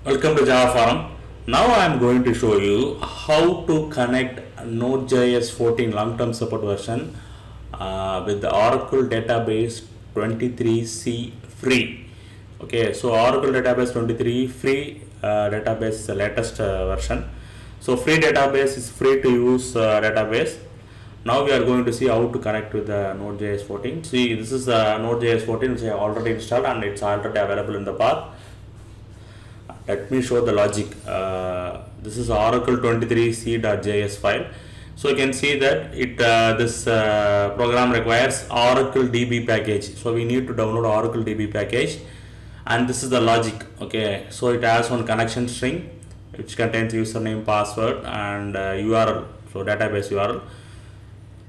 Welcome to Java Forum. Now I am going to show you how to connect Node.js 14 long-term support version with the Oracle database 23C free. Okay, so Oracle database 23 free database is the latest version. So free database is free to use database. Now we are going to see how to connect with the Node.js 14. See, this is Node.js 14 which I already installed and it's already available in the path. Let me show the logic. This is Oracle 23c.js file. So you can see that this program requires Oracle DB package. So we need to download Oracle DB package, and this is the logic. Okay, so it has one connection string which contains username, password, and URL. So database URL.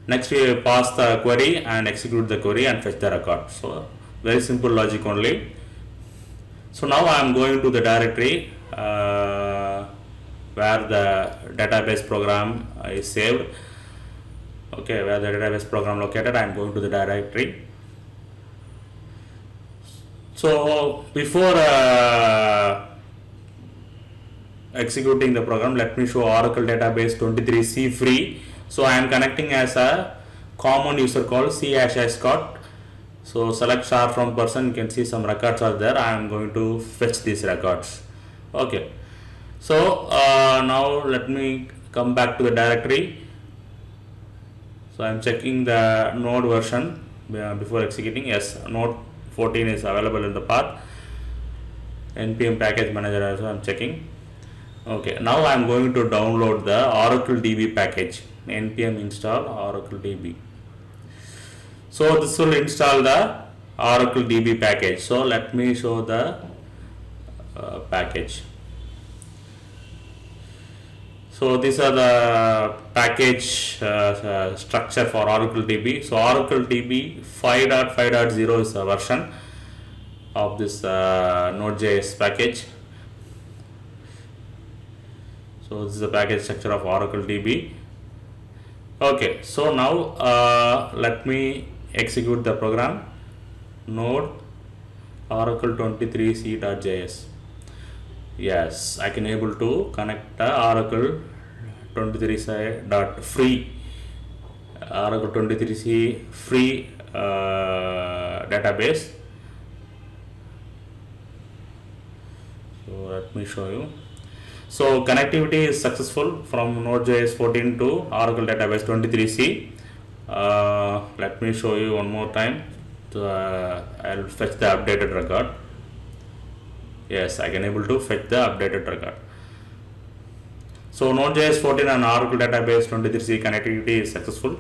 Next we pass the query and execute the query and fetch the record. So very simple logic only. So now I am going to the directory where the database program is saved. Okay, where the database program located, I am going to the directory. So before executing the program, let me show Oracle database 23c free. So I am connecting as a common user called c#scott. So select star from person, you can see some records are there. I am going to fetch these records. Okay, so now let me come back to the directory. So I am checking the node version before executing. Yes, node 14 is available in the path. npm package manager also I am checking. Okay, now I am going to download the Oracle DB package. npm install Oracle DB. So this will install the Oracle DB package. So let me show the package. So these are the package structure for Oracle DB. So Oracle DB 5.5.0 is a version of this Node.js package. So this is the package structure of Oracle DB. Okay, so now let me execute the program. Node Oracle 23c.js. Yes, I can able to connect the Oracle 23c.free Oracle 23c free database. So let me show you. So connectivity is successful from Node.js 14 to Oracle database 23c. Let me show you one more time. I'll fetch the updated record. Yes, I can able to fetch the updated record. So Node.js 14 and Oracle database 23c connectivity is successful.